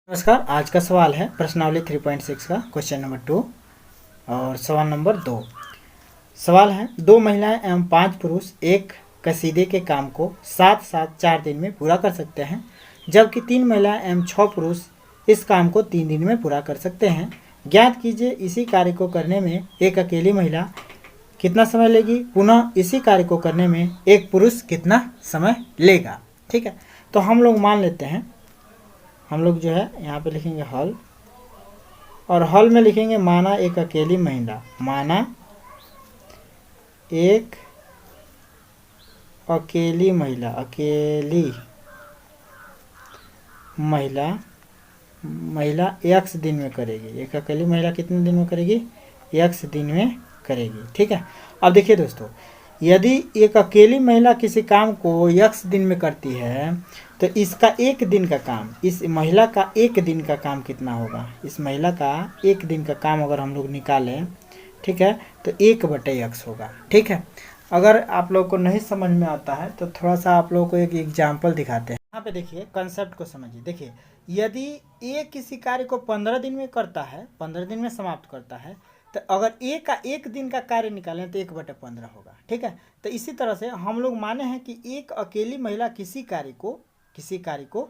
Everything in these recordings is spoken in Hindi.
नमस्कार। आज का सवाल है प्रश्नावली 3.6 का क्वेश्चन नंबर 2 और सवाल नंबर 2। सवाल है, 2 महिलाएं एवं 5 पुरुष एक कसीदे के काम को साथ साथ 4 दिन में पूरा कर सकते हैं, जबकि 3 महिलाएं एवं 6 पुरुष इस काम को 3 दिन में पूरा कर सकते हैं। ज्ञात कीजिए इसी कार्य को करने में एक अकेली महिला कितना समय लेगी, पुनः इसी कार्य को करने में एक पुरुष कितना समय लेगा। ठीक है, तो हम लोग मान लेते हैं, हम लोग जो है यहाँ पे लिखेंगे हल, और हल में लिखेंगे माना एक अकेली महिला, माना एक अकेली महिला, महिला x दिन में करेगी। एक अकेली महिला कितने दिन में करेगी? x दिन में करेगी। ठीक है, अब देखिए दोस्तों, यदि एक अकेली महिला किसी काम को x दिन में करती है तो इसका एक दिन का काम, इस महिला का एक दिन का काम कितना होगा? इस महिला का एक दिन का काम अगर हम लोग निकालें, ठीक है, तो 1/x होगा। ठीक है, अगर आप लोग को नहीं समझ में आता है तो थोड़ा सा आप लोगों को एक एग्जाम्पल दिखाते हैं। यहाँ पे देखिए, कंसेप्ट को समझिए। देखिए, यदि ए किसी कार्य को 15 दिन में करता है, 15 दिन में समाप्त करता है, तो अगर ए का एक दिन का कार्य निकालें तो 1/15 होगा। ठीक है, तो इसी तरह से हम लोग माने हैं कि एक अकेली महिला किसी कार्य को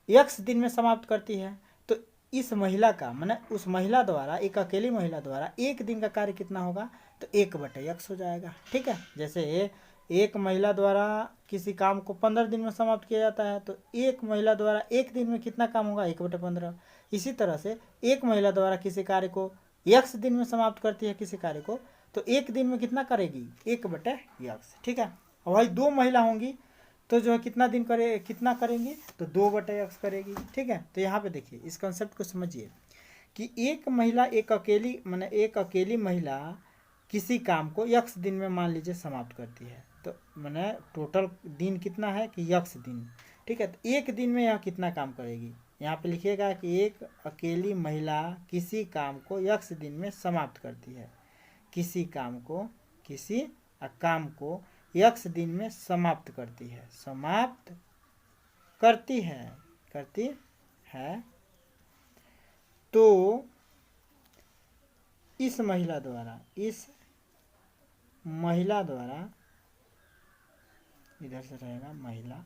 x दिन में समाप्त करती है, तो इस महिला का माने उस महिला द्वारा, एक अकेली महिला द्वारा एक दिन का कार्य कितना होगा? तो 1/x हो जाएगा। ठीक है, जैसे एक महिला द्वारा किसी काम को 15 दिन में समाप्त किया जाता है, तो एक महिला द्वारा एक दिन में कितना काम होगा? 1/15। इसी तरह से एक महिला द्वारा किसी कार्य को x दिन में समाप्त करती है किसी कार्य को, तो एक दिन में कितना करेगी? 1/x। ठीक है, और भाई 2 महिला होंगी तो जो है कितना करेंगी? तो 2/x करेगी। ठीक है, तो यहाँ पे देखिए, इस कंसेप्ट को समझिए कि एक अकेली महिला किसी काम को x दिन में मान लीजिए समाप्त करती है, तो मैंने टोटल दिन कितना है कि x दिन। ठीक है, तो एक दिन में यह कितना काम करेगी? यहाँ पे लिखिएगा कि एक अकेली महिला किसी काम को x दिन में समाप्त करती है, किसी काम को x दिन में समाप्त करती है, तो इस महिला द्वारा इधर से रहेगा महिला,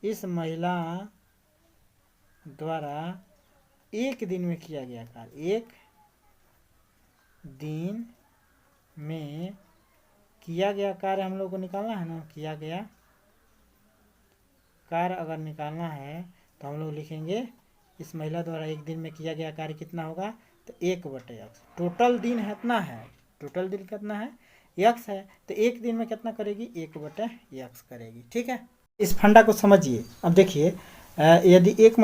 इस महिला द्वारा एक दिन में किया गया कार्य, एक दिन में किया गया कार्य हम लोग को निकालना है ना। किया गया कार्य अगर निकालना है तो हम लोग लिखेंगे इस महिला द्वारा एक दिन में किया गया कार्य कितना होगा? तो 1/x। टोटल दिन कितना है? x है, तो एक दिन में कितना करेगी? 1/x करेगी। ठीक है, इस फंडा को समझिए। अब देखिए, यदि एक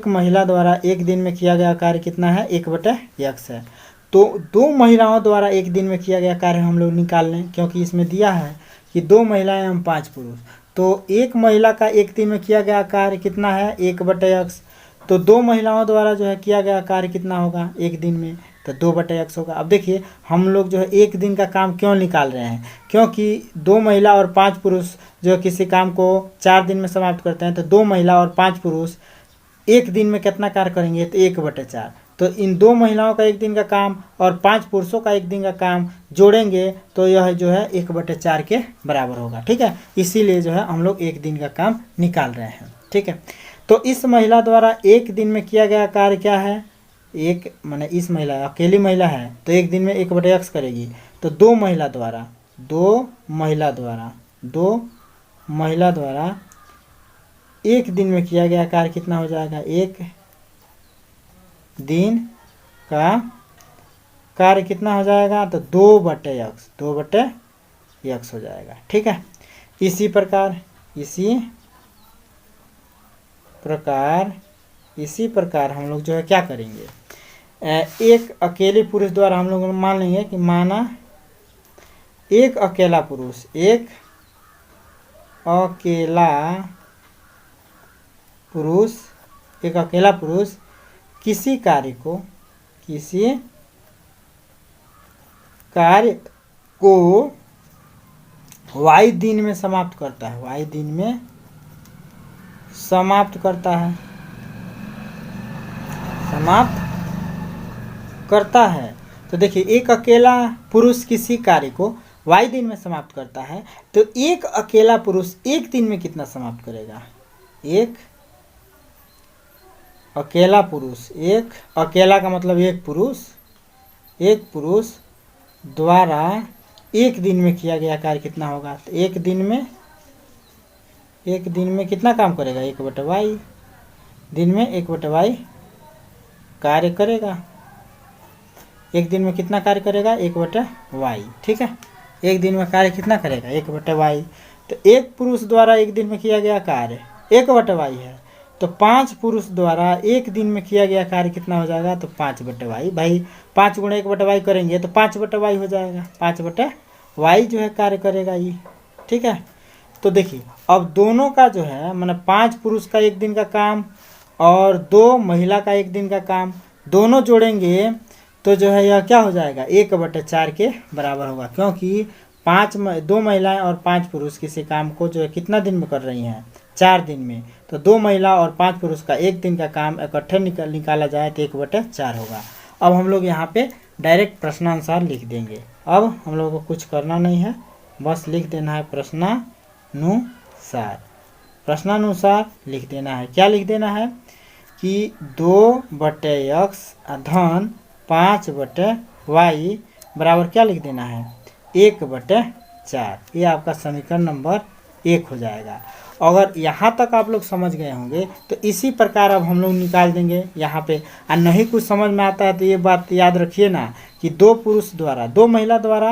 महिला द्वारा एक दिन में किया गया कार्य कितना है? 1/x है, तो 2 महिलाओं द्वारा एक दिन में किया गया कार्य हम लोग निकाल लें, क्योंकि इसमें दिया है कि 2 महिलाएं एवं 5 पुरुष, तो एक महिला का एक दिन में किया गया कार्य कितना है? 1/x। तो 2 महिलाओं द्वारा जो है किया गया कार्य कितना होगा एक दिन में? तो 2/x होगा। अब देखिए, हम लोग जो है एक दिन का काम क्यों निकाल रहे हैं? क्योंकि 2 महिला और 5 पुरुष जो किसी काम को 4 दिन में समाप्त करते हैं, तो 2 महिला और 5 पुरुष एक दिन में कितना कार्य करेंगे? तो 1/4। तो इन 2 महिलाओं का एक दिन का काम और 5 पुरुषों का एक दिन का काम जोड़ेंगे तो यह जो है 1/4 के बराबर होगा। ठीक है, इसीलिए जो है हम लोग एक दिन का काम निकाल रहे हैं। ठीक है, तो इस महिला द्वारा एक दिन में किया गया कार्य क्या है? इस महिला अकेली महिला है, तो एक दिन में 1/x करेगी, तो 2 महिला द्वारा एक दिन में किया गया कार्य कितना हो जाएगा? एक दिन का कार्य कितना हो जाएगा? तो 2/x हो जाएगा। ठीक है, इसी प्रकार हम लोग जो है क्या करेंगे? एक अकेले पुरुष द्वारा हम लोग मान लेंगे कि माना एक अकेला पुरुष किसी कार्य को y दिन में समाप्त करता है, समाप्त करता है। तो देखिए एक अकेला पुरुष किसी कार्य को y दिन में समाप्त करता है, तो एक अकेला पुरुष एक दिन में कितना समाप्त करेगा? एक अकेला पुरुष, एक अकेला का मतलब एक पुरुष द्वारा एक दिन में किया गया कार्य कितना होगा? तो एक दिन में कितना काम करेगा? 1/y दिन में 1/y कार्य करेगा। एक दिन में कितना कार्य करेगा? 1/y। ठीक है, एक दिन में कार्य कितना करेगा? 1/y। तो एक पुरुष द्वारा एक दिन में किया गया कार्य 1/y है, तो 5 पुरुष द्वारा एक दिन में किया गया कार्य कितना हो जाएगा? तो 5/y। भाई 5 गुणा 1/y करेंगे तो 5/y हो जाएगा। 5/y जो है कार्य करेगा ये। ठीक है, तो देखिए अब दोनों का जो है मतलब 5 पुरुष का एक दिन का काम और 2 महिला का एक दिन का काम दोनों जोड़ेंगे तो जो है यह क्या हो जाएगा? 1/4 के बराबर होगा, क्योंकि 2 महिलाएं और 5 पुरुष किसी काम को जो है कितना दिन में कर रही हैं? 4 दिन में। तो 2 महिला और 5 पुरुष का एक दिन का काम इकट्ठे निकाला जाए तो 1/4 होगा। अब हम लोग यहाँ पे डायरेक्ट प्रश्नानुसार लिख देंगे। अब हम लोगों को कुछ करना नहीं है, बस लिख देना है प्रश्नानुसार लिख देना है। क्या लिख देना है कि 2/x धन 5/y बराबर क्या लिख देना है? 1/4। ये आपका समीकरण नंबर 1 हो जाएगा। अगर यहाँ तक आप लोग समझ गए होंगे तो इसी प्रकार अब हम लोग निकाल देंगे यहाँ पे। और नहीं कुछ समझ में आता है तो ये बात याद रखिए ना कि 2 पुरुष द्वारा 2 महिला द्वारा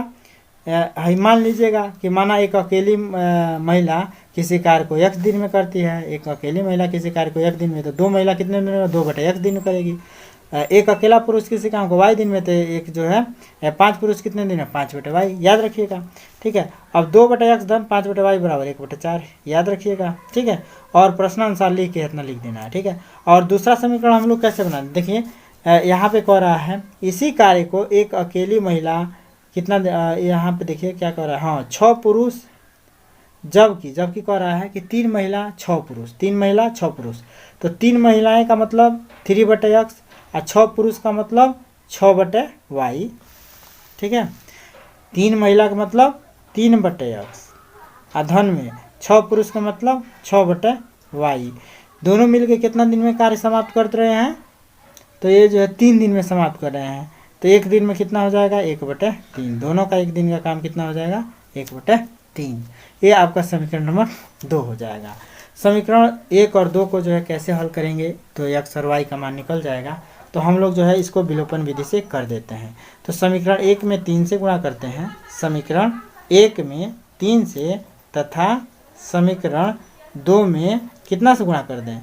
मान लीजिएगा कि माना एक अकेली महिला किसी कार्य को x दिन में करती है, एक अकेली महिला किसी कार्य को 1 दिन में, तो 2 महिला कितने दिन में? 2/x दिन में करेगी। एक अकेला पुरुष किसी काम को y दिन में, तो एक जो है 5 पुरुष कितने दिन में? 5/y। याद रखिएगा। ठीक है, अब 2/x धन 5/y बराबर 1/4 याद रखिएगा। ठीक है, और प्रश्नानुसार लिख के इतना लिख देना है। ठीक है, और दूसरा समीकरण हम लोग कैसे बनाते? देखिए यहाँ पे कह रहा है इसी कार्य को एक अकेली महिला कितना यहाँ पे देखिए क्या कह रहा है? हाँ 6 पुरुष, जबकि कह रहा है कि 3 महिला 6 पुरुष, 3 महिला 6 पुरुष, तो 3 महिलाएं का मतलब 3/x और 6 पुरुष का मतलब 6/y। ठीक है, 3 महिला का मतलब 3/x और धन में 6 पुरुष का मतलब 6/y। दोनों मिलकर कितना दिन में कार्य समाप्त कर रहे हैं? तो ये जो है 3 दिन में समाप्त कर रहे हैं, तो एक दिन में कितना हो जाएगा? 1/3। दोनों का एक दिन का काम कितना हो जाएगा? 1/3। ये आपका समीकरण नंबर 2 हो जाएगा। समीकरण 1 और 2 को जो है कैसे हल करेंगे? तो x और y का मान निकल जाएगा, तो हम लोग जो है इसको विलोपन विधि से कर देते हैं। तो समीकरण 1 में 3 से गुणा करते हैं, समीकरण 1 में 3 से, तथा समीकरण 2 में कितना से गुणा कर दें?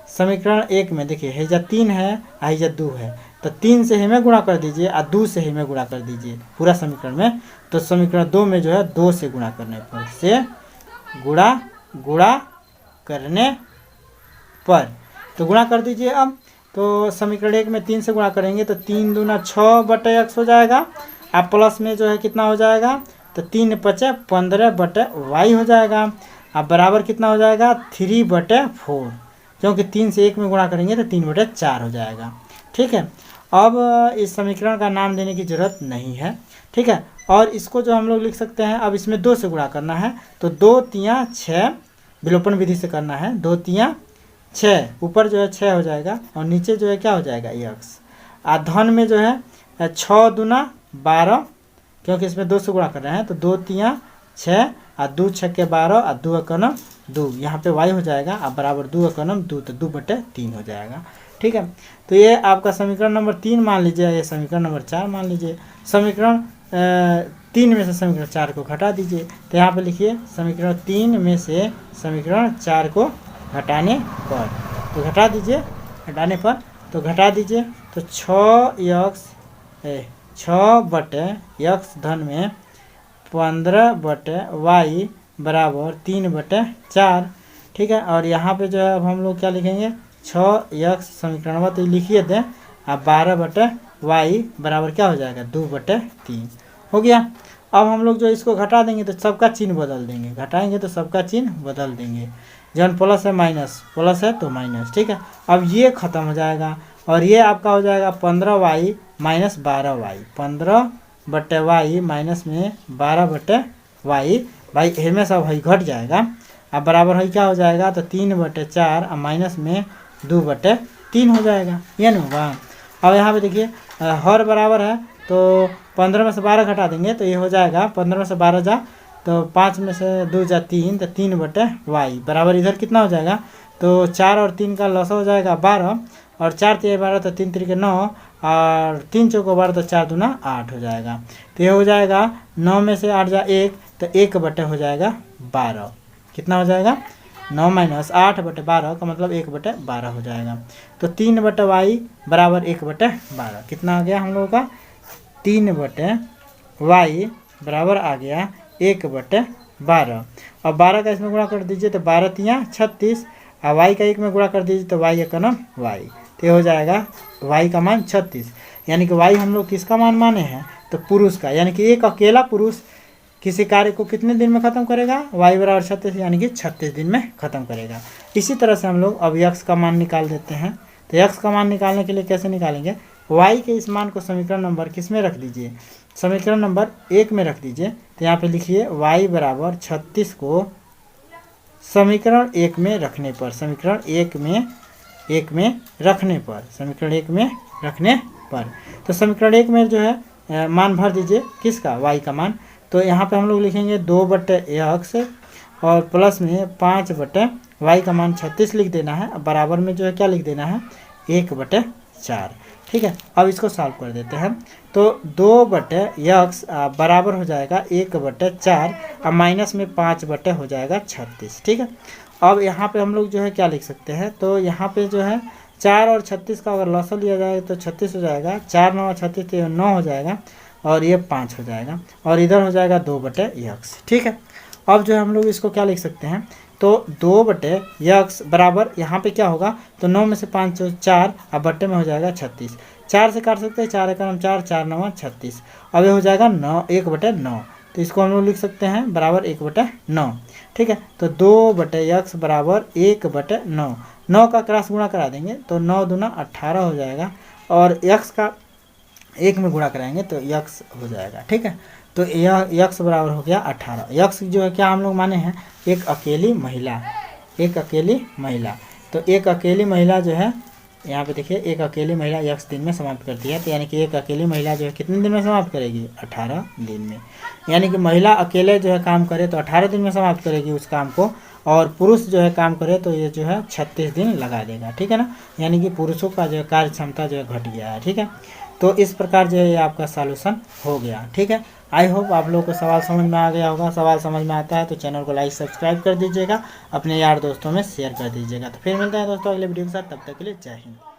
समीकरण 1 में देखिए हैजा 3 है, हैजा 2 है, तो 3 से हमें गुणा कर दीजिए और 2 से हमें गुणा कर दीजिए पूरा समीकरण में। तो समीकरण 2 में जो है 2 से गुणा करने पर से गुणा करने पर तो गुणा कर दीजिए। अब तो समीकरण 1 में 3 से गुणा करेंगे तो 3 दूना 6/x हो जाएगा, अब प्लस में जो है कितना हो जाएगा? तो 3×5 15/y हो जाएगा। अब बराबर कितना हो जाएगा? 3/4, क्योंकि 3 से 1 में गुणा करेंगे तो 3/4 हो जाएगा। ठीक है, अब इस समीकरण का नाम देने की जरूरत नहीं है। ठीक है, और इसको जो हम लोग लिख सकते हैं, अब इसमें 2 से गुणा करना है, तो 2 3 6 विलोपन विधि से करना है। 2 3 6, ऊपर जो है 6 हो जाएगा और नीचे जो है क्या हो जाएगा? x। और धन में जो है 6 दूना 12, क्योंकि इसमें 2 से गुणा कर रहे हैं, तो 2 3 6 और 2 6 के 12 और 2 एकनम 2, यहाँ पे y हो जाएगा और बराबर 2 एकनम 2, तो 2/3 हो जाएगा। ठीक है, तो ये आपका समीकरण नंबर 3 मान लीजिए, ये समीकरण नंबर 4 मान लीजिए। समीकरण 3 में से समीकरण 4 को घटा दीजिए, तो यहाँ पे लिखिए समीकरण 3 में से समीकरण 4 को घटाने पर, तो घटा दीजिए, घटाने पर तो घटा दीजिए, तो 6/x धन में 15/y बराबर 3/4। ठीक है, और यहाँ पे जो है अब हम लोग क्या लिखेंगे? 6x समीकरण तो लिखिए दें, अब 12/y बराबर क्या हो जाएगा? 2/3 हो गया। अब हम लोग जो इसको घटा देंगे तो सबका चिन्ह बदल देंगे, घटाएंगे तो सबका चिन्ह बदल देंगे, जब प्लस है माइनस, प्लस है तो माइनस। ठीक है, अब ये खत्म हो जाएगा और ये आपका हो जाएगा 15y minus 12y, 15/y minus में 12/y, भाई इनमें सब भाई घट जाएगा। अब बराबर है क्या हो जाएगा, तो 3/4 और माइनस में 2/3 हो जाएगा, ये नहीं होगा। अब यहाँ पे देखिए हर बराबर है तो 15 में से 12 घटा देंगे तो ये हो जाएगा 15 में से 12 जा तो 5 में से 2 जा 3, तो 3/y बराबर इधर कितना हो जाएगा, तो 4 और 3 का लसा हो जाएगा 12, और 4 3 12 तो 3 3 9, और 3 चौको 12 तो 4 दूना 8 हो जाएगा। तो ये हो जाएगा 9 में से 8 जा 1, तो 1/, हो जाएगा 12। कितना हो जाएगा, 9 माइनस 8/12 का मतलब 1/12 हो जाएगा। तो 3/y बराबर 1/12, कितना आ गया हम लोगों का, 3/y बराबर आ गया 1/12। और 12 का इसमें गुणा कर दीजिए तो 12 तियाँ 36, और y का 1 में गुणा कर दीजिए तो y एक नम y, तो ये हो जाएगा y का मान 36। यानी कि y हम लोग किसका मान माने हैं, तो पुरुष का, यानी कि एक अकेला पुरुष किसी कार्य को कितने दिन में ख़त्म करेगा, y बराबर 36, यानी कि 36 दिन में ख़त्म करेगा। इसी तरह से हम लोग अब x का मान निकाल देते हैं। तो x का मान निकालने के लिए कैसे निकालेंगे, y के इस मान को समीकरण नंबर किस में रख दीजिए, समीकरण नंबर 1 में रख दीजिए। तो यहाँ पे लिखिए y बराबर 36 को समीकरण 1 में रखने पर, समीकरण 1 में रखने पर, समीकरण 1 में रखने पर, तो समीकरण 1 में जो है मान भर दीजिए किसका, y का मान। तो यहाँ पे हम लोग लिखेंगे 2/x और प्लस में 5/y का मान 36 लिख देना है, बराबर में जो है क्या लिख देना है, 1/4। ठीक है, अब इसको सॉल्व कर देते हैं। तो 2/x बराबर हो जाएगा 1/4 और माइनस में 5/, हो जाएगा 36। ठीक है, अब यहाँ पे हम लोग जो है क्या लिख सकते हैं, तो यहाँ पे जो है 4 और 36 का अगर लॉस लिया जाएगा तो 36 हो जाएगा, 4 9 36 तो 9 हो जाएगा, और ये 5 हो जाएगा, और इधर हो जाएगा 2/x। ठीक है, अब जो है हम लोग इसको क्या लिख सकते हैं, तो 2/x बराबर यहाँ पे क्या होगा, तो 9 में से 5 4 और बट्टे में हो जाएगा 36, 4 से काट सकते हैं, 4 एकम 4, 4 9 36, अब ये हो जाएगा 1/9। तो इसको हम लोग लिख सकते हैं बराबर 1/9। ठीक है, तो 2/x बराबर 1/9, 9 का क्रॉस गुणा करा देंगे तो 9 दूना 18 हो जाएगा, और x का 1 में गुणा कराएंगे तो x हो जाएगा। ठीक है, तो यह x बराबर हो गया 18। x जो है क्या हम लोग माने हैं, एक अकेली महिला, एक अकेली महिला। तो एक अकेली महिला जो है यहाँ पे देखिए, एक अकेली महिला x दिन में समाप्त करती है, तो यानी कि एक अकेली महिला जो है कितने दिन में समाप्त करेगी, 18 दिन में। यानी कि महिला अकेले जो है काम करे तो 18 दिन में समाप्त करेगी उस काम को, और पुरुष जो है काम करे तो ये जो है 36 दिन लगा देगा। ठीक है ना, यानी कि पुरुषों का जो कार्य क्षमता जो है घट गया है। ठीक है, तो इस प्रकार जो है ये आपका सॉल्यूशन हो गया। ठीक है, आई होप आप लोगों को सवाल समझ में आ गया होगा। सवाल समझ में आता है तो चैनल को लाइक सब्सक्राइब कर दीजिएगा, अपने यार दोस्तों में शेयर कर दीजिएगा। तो फिर मिलते हैं दोस्तों अगले वीडियो के साथ, तब तक के लिए जय हिंद।